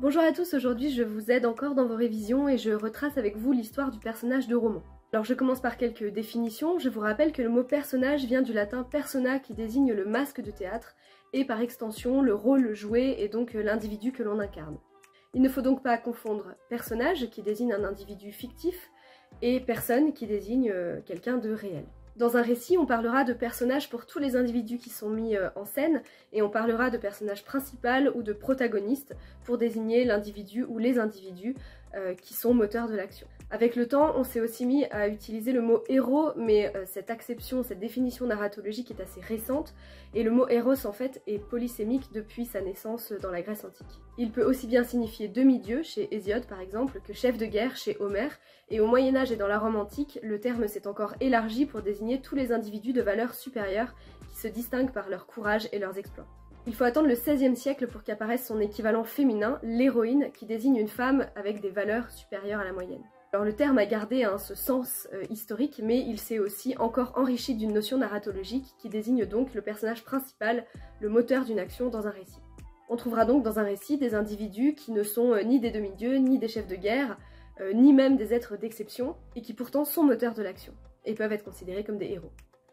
Bonjour à tous, aujourd'hui je vous aide encore dans vos révisions et je retrace avec vous l'histoire du personnage de roman. Alors je commence par quelques définitions. Je vous rappelle que le mot personnage vient du latin persona qui désigne le masque de théâtre et par extension le rôle joué et donc l'individu que l'on incarne. Il ne faut donc pas confondre personnage qui désigne un individu fictif et personne qui désigne quelqu'un de réel. Dans un récit, on parlera de personnages pour tous les individus qui sont mis en scène et on parlera de personnage principal ou de protagoniste pour désigner l'individu ou les individus qui sont moteurs de l'action. Avec le temps, on s'est aussi mis à utiliser le mot héros, mais cette acception, cette définition narratologique est assez récente et le mot héros en fait est polysémique depuis sa naissance dans la Grèce antique. Il peut aussi bien signifier demi-dieu chez Hésiode par exemple que chef de guerre chez Homère, et au Moyen-Âge et dans la Rome antique, le terme s'est encore élargi pour désigner tous les individus de valeur supérieure qui se distinguent par leur courage et leurs exploits. Il faut attendre le XVIe siècle pour qu'apparaisse son équivalent féminin, l'héroïne, qui désigne une femme avec des valeurs supérieures à la moyenne. Alors le terme a gardé ce sens historique, mais il s'est aussi encore enrichi d'une notion narratologique qui désigne donc le personnage principal, le moteur d'une action dans un récit. On trouvera donc dans un récit des individus qui ne sont ni des demi-dieux, ni des chefs de guerre, ni même des êtres d'exception, et qui pourtant sont moteurs de l'action, et peuvent être considérés comme des héros.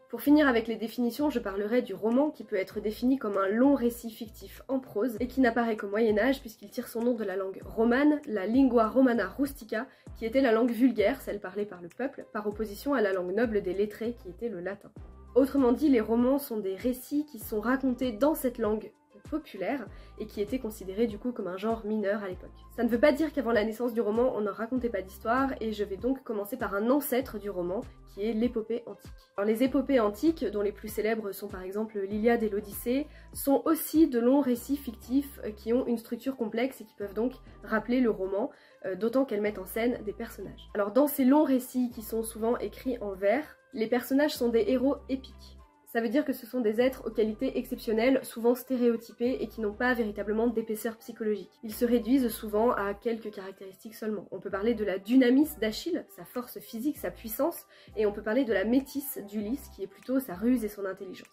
Pour finir avec les définitions, je parlerai du roman qui peut être défini comme un long récit fictif en prose et qui n'apparaît qu'au Moyen-Âge puisqu'il tire son nom de la langue romane, la lingua romana rustica, qui était la langue vulgaire, celle parlée par le peuple, par opposition à la langue noble des lettrés qui était le latin. Autrement dit, les romans sont des récits qui sont racontés dans cette langue populaire et qui était considéré du coup comme un genre mineur à l'époque. Ça ne veut pas dire qu'avant la naissance du roman on ne racontait pas d'histoire et je vais donc commencer par un ancêtre du roman qui est l'épopée antique. Alors les épopées antiques, dont les plus célèbres sont par exemple l'Iliade et l'Odyssée, sont aussi de longs récits fictifs qui ont une structure complexe et qui peuvent donc rappeler le roman, d'autant qu'elles mettent en scène des personnages. Alors dans ces longs récits qui sont souvent écrits en vers, les personnages sont des héros épiques. Ça veut dire que ce sont des êtres aux qualités exceptionnelles, souvent stéréotypés et qui n'ont pas véritablement d'épaisseur psychologique. Ils se réduisent souvent à quelques caractéristiques seulement. On peut parler de la dynamis d'Achille, sa force physique, sa puissance, et on peut parler de la métis d'Ulysse, qui est plutôt sa ruse et son intelligence.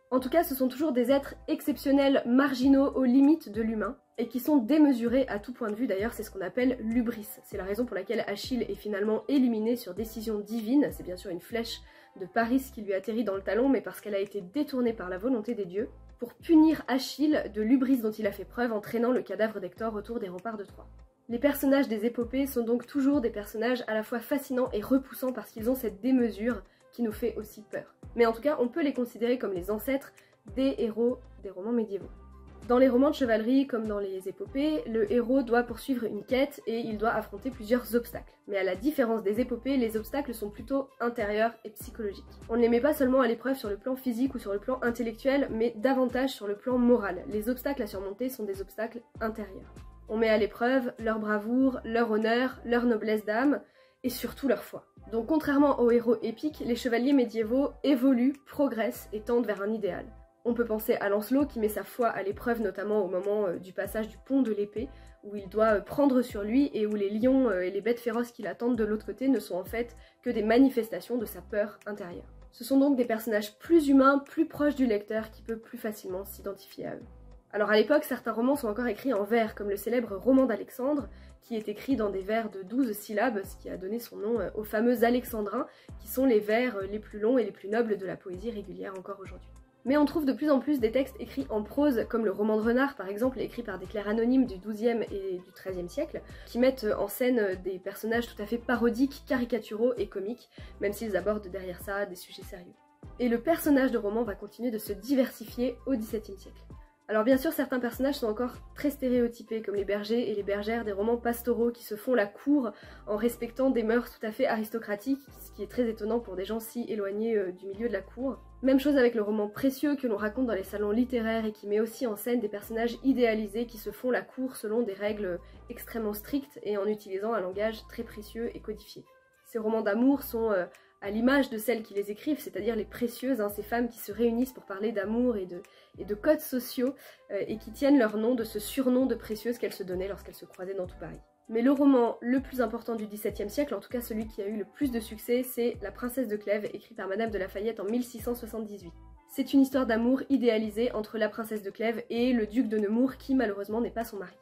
En tout cas, ce sont toujours des êtres exceptionnels, marginaux, aux limites de l'humain, et qui sont démesurés à tout point de vue. D'ailleurs, c'est ce qu'on appelle l'hubris. C'est la raison pour laquelle Achille est finalement éliminé sur décision divine. C'est bien sûr une flèche de Paris qui lui atterrit dans le talon, mais parce qu'elle a été détournée par la volonté des dieux, pour punir Achille de l'hubris dont il a fait preuve en traînant le cadavre d'Hector autour des remparts de Troie. Les personnages des épopées sont donc toujours des personnages à la fois fascinants et repoussants parce qu'ils ont cette démesure qui nous fait aussi peur. Mais en tout cas, on peut les considérer comme les ancêtres des héros des romans médiévaux. Dans les romans de chevalerie, comme dans les épopées, le héros doit poursuivre une quête et il doit affronter plusieurs obstacles. Mais à la différence des épopées, les obstacles sont plutôt intérieurs et psychologiques. On ne les met pas seulement à l'épreuve sur le plan physique ou sur le plan intellectuel, mais davantage sur le plan moral. Les obstacles à surmonter sont des obstacles intérieurs. On met à l'épreuve leur bravoure, leur honneur, leur noblesse d'âme, et surtout leur foi. Donc contrairement aux héros épiques, les chevaliers médiévaux évoluent, progressent et tendent vers un idéal. On peut penser à Lancelot qui met sa foi à l'épreuve notamment au moment du passage du pont de l'épée, où il doit prendre sur lui et où les lions et les bêtes féroces qui l'attendent de l'autre côté ne sont en fait que des manifestations de sa peur intérieure. Ce sont donc des personnages plus humains, plus proches du lecteur qui peut plus facilement s'identifier à eux. Alors à l'époque, certains romans sont encore écrits en vers, comme le célèbre roman d'Alexandre, qui est écrit dans des vers de 12 syllabes, ce qui a donné son nom aux fameux alexandrins, qui sont les vers les plus longs et les plus nobles de la poésie régulière encore aujourd'hui. Mais on trouve de plus en plus des textes écrits en prose, comme le roman de Renard par exemple, écrit par des clercs anonymes du XIIe et du XIIIe siècle, qui mettent en scène des personnages tout à fait parodiques, caricaturaux et comiques, même s'ils abordent derrière ça des sujets sérieux. Et le personnage de roman va continuer de se diversifier au XVIIe siècle. Alors bien sûr, certains personnages sont encore très stéréotypés, comme les bergers et les bergères des romans pastoraux qui se font la cour en respectant des mœurs tout à fait aristocratiques, ce qui est très étonnant pour des gens si éloignés du milieu de la cour. Même chose avec le roman précieux que l'on raconte dans les salons littéraires et qui met aussi en scène des personnages idéalisés qui se font la cour selon des règles extrêmement strictes et en utilisant un langage très précieux et codifié. Ces romans d'amour sont à l'image de celles qui les écrivent, c'est-à-dire les précieuses, ces femmes qui se réunissent pour parler d'amour et de codes sociaux et qui tiennent leur nom de ce surnom de précieuses qu'elles se donnaient lorsqu'elles se croisaient dans tout Paris. Mais le roman le plus important du XVIIe siècle, en tout cas celui qui a eu le plus de succès, c'est La Princesse de Clèves, écrit par Madame de La Fayette en 1678. C'est une histoire d'amour idéalisée entre la princesse de Clèves et le duc de Nemours qui malheureusement n'est pas son mari.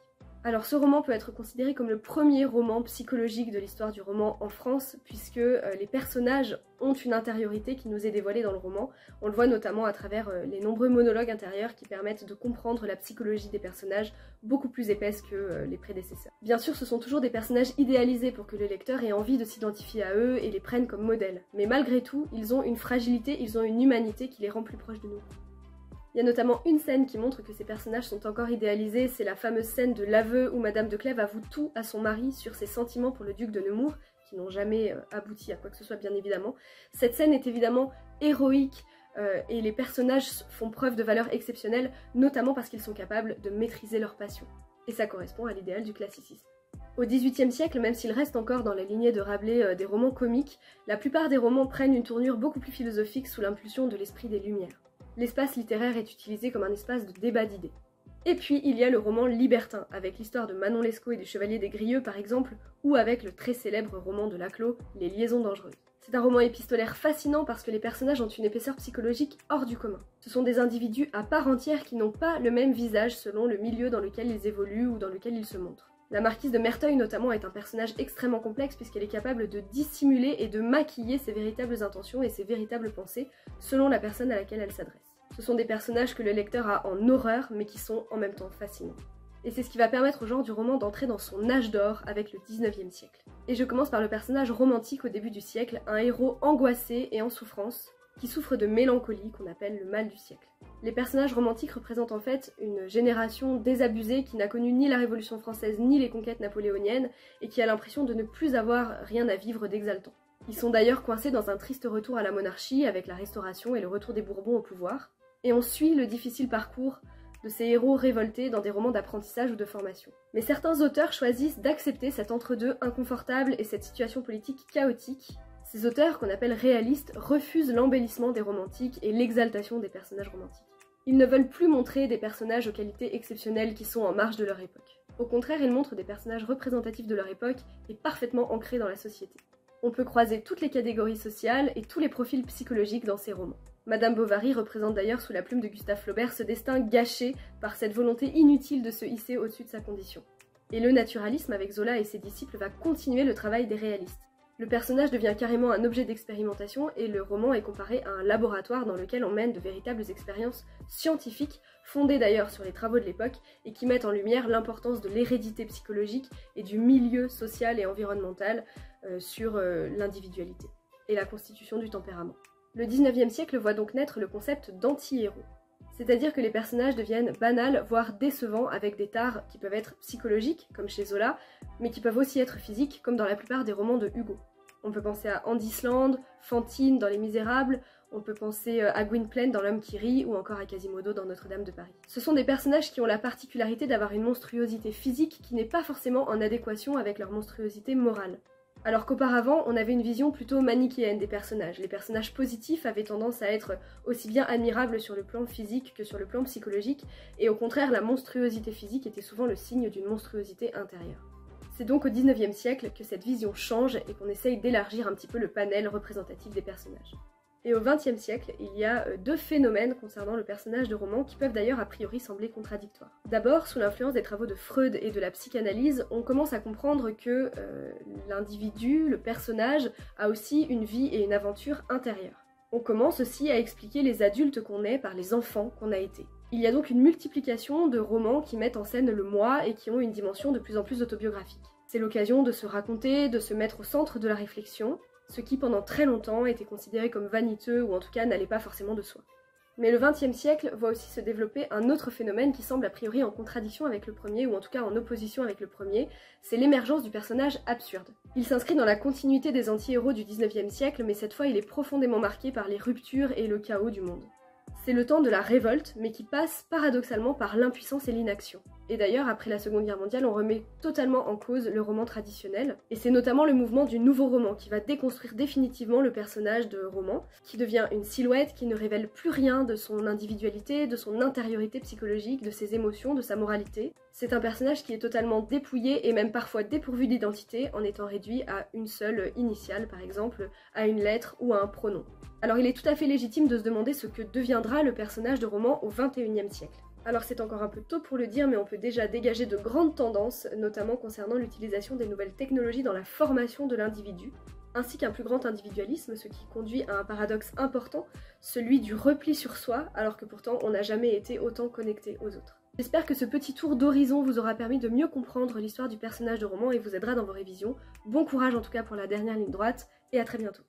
Alors ce roman peut être considéré comme le premier roman psychologique de l'histoire du roman en France, puisque les personnages ont une intériorité qui nous est dévoilée dans le roman. On le voit notamment à travers les nombreux monologues intérieurs qui permettent de comprendre la psychologie des personnages, beaucoup plus épaisse que les prédécesseurs. Bien sûr, ce sont toujours des personnages idéalisés pour que le lecteur ait envie de s'identifier à eux et les prenne comme modèles. Mais malgré tout, ils ont une fragilité, ils ont une humanité qui les rend plus proches de nous. Il y a notamment une scène qui montre que ces personnages sont encore idéalisés, c'est la fameuse scène de l'aveu où Madame de Clèves avoue tout à son mari sur ses sentiments pour le duc de Nemours, qui n'ont jamais abouti à quoi que ce soit bien évidemment. Cette scène est évidemment héroïque et les personnages font preuve de valeur exceptionnelle, notamment parce qu'ils sont capables de maîtriser leur passion. Et ça correspond à l'idéal du classicisme. Au XVIIIe siècle, même s'il reste encore dans la lignée de Rabelais des romans comiques, la plupart des romans prennent une tournure beaucoup plus philosophique sous l'impulsion de l'esprit des Lumières. L'espace littéraire est utilisé comme un espace de débat d'idées. Et puis il y a le roman libertin, avec l'histoire de Manon Lescaut et des Chevaliers des Grieux par exemple, ou avec le très célèbre roman de Laclos, Les Liaisons dangereuses. C'est un roman épistolaire fascinant parce que les personnages ont une épaisseur psychologique hors du commun. Ce sont des individus à part entière qui n'ont pas le même visage selon le milieu dans lequel ils évoluent ou dans lequel ils se montrent. La marquise de Merteuil notamment est un personnage extrêmement complexe puisqu'elle est capable de dissimuler et de maquiller ses véritables intentions et ses véritables pensées selon la personne à laquelle elle s'adresse. Ce sont des personnages que le lecteur a en horreur mais qui sont en même temps fascinants. Et c'est ce qui va permettre au genre du roman d'entrer dans son âge d'or avec le 19e siècle. Et je commence par le personnage romantique au début du siècle, un héros angoissé et en souffrance, qui souffre de mélancolie qu'on appelle le mal du siècle. Les personnages romantiques représentent en fait une génération désabusée qui n'a connu ni la Révolution française ni les conquêtes napoléoniennes et qui a l'impression de ne plus avoir rien à vivre d'exaltant. Ils sont d'ailleurs coincés dans un triste retour à la monarchie avec la Restauration et le retour des Bourbons au pouvoir, et on suit le difficile parcours de ces héros révoltés dans des romans d'apprentissage ou de formation. Mais certains auteurs choisissent d'accepter cet entre-deux inconfortable et cette situation politique chaotique. Ces auteurs, qu'on appelle réalistes, refusent l'embellissement des romantiques et l'exaltation des personnages romantiques. Ils ne veulent plus montrer des personnages aux qualités exceptionnelles qui sont en marge de leur époque. Au contraire, ils montrent des personnages représentatifs de leur époque et parfaitement ancrés dans la société. On peut croiser toutes les catégories sociales et tous les profils psychologiques dans ces romans. Madame Bovary représente d'ailleurs sous la plume de Gustave Flaubert ce destin gâché par cette volonté inutile de se hisser au-dessus de sa condition. Et le naturalisme avec Zola et ses disciples va continuer le travail des réalistes. Le personnage devient carrément un objet d'expérimentation et le roman est comparé à un laboratoire dans lequel on mène de véritables expériences scientifiques, fondées d'ailleurs sur les travaux de l'époque et qui mettent en lumière l'importance de l'hérédité psychologique et du milieu social et environnemental sur l'individualité et la constitution du tempérament. Le 19e siècle voit donc naître le concept d'anti-héros. C'est-à-dire que les personnages deviennent banals, voire décevants, avec des tares qui peuvent être psychologiques, comme chez Zola, mais qui peuvent aussi être physiques, comme dans la plupart des romans de Hugo. On peut penser à Andisland, Fantine dans Les Misérables, on peut penser à Gwynplaine dans L'Homme qui rit, ou encore à Quasimodo dans Notre-Dame de Paris. Ce sont des personnages qui ont la particularité d'avoir une monstruosité physique qui n'est pas forcément en adéquation avec leur monstruosité morale. Alors qu'auparavant, on avait une vision plutôt manichéenne des personnages. Les personnages positifs avaient tendance à être aussi bien admirables sur le plan physique que sur le plan psychologique, et au contraire, la monstruosité physique était souvent le signe d'une monstruosité intérieure. C'est donc au 19e siècle que cette vision change et qu'on essaye d'élargir un petit peu le panel représentatif des personnages. Et au XXe siècle, il y a deux phénomènes concernant le personnage de roman qui peuvent d'ailleurs a priori sembler contradictoires. D'abord, sous l'influence des travaux de Freud et de la psychanalyse, on commence à comprendre que l'individu, le personnage, a aussi une vie et une aventure intérieure. On commence aussi à expliquer les adultes qu'on est par les enfants qu'on a été. Il y a donc une multiplication de romans qui mettent en scène le moi et qui ont une dimension de plus en plus autobiographique. C'est l'occasion de se raconter, de se mettre au centre de la réflexion, ce qui pendant très longtemps était considéré comme vaniteux ou en tout cas n'allait pas forcément de soi. Mais le XXe siècle voit aussi se développer un autre phénomène qui semble a priori en contradiction avec le premier ou en tout cas en opposition avec le premier, c'est l'émergence du personnage absurde. Il s'inscrit dans la continuité des anti-héros du XIXe siècle mais cette fois il est profondément marqué par les ruptures et le chaos du monde. C'est le temps de la révolte, mais qui passe paradoxalement par l'impuissance et l'inaction. Et d'ailleurs, après la Seconde Guerre mondiale, on remet totalement en cause le roman traditionnel, et c'est notamment le mouvement du nouveau roman qui va déconstruire définitivement le personnage de roman, qui devient une silhouette qui ne révèle plus rien de son individualité, de son intériorité psychologique, de ses émotions, de sa moralité. C'est un personnage qui est totalement dépouillé et même parfois dépourvu d'identité, en étant réduit à une seule initiale, par exemple, à une lettre ou à un pronom. Alors il est tout à fait légitime de se demander ce que deviendra le personnage de roman au XXIe siècle. Alors c'est encore un peu tôt pour le dire, mais on peut déjà dégager de grandes tendances, notamment concernant l'utilisation des nouvelles technologies dans la formation de l'individu, ainsi qu'un plus grand individualisme, ce qui conduit à un paradoxe important, celui du repli sur soi, alors que pourtant on n'a jamais été autant connecté aux autres. J'espère que ce petit tour d'horizon vous aura permis de mieux comprendre l'histoire du personnage de roman et vous aidera dans vos révisions. Bon courage en tout cas pour la dernière ligne droite, et à très bientôt.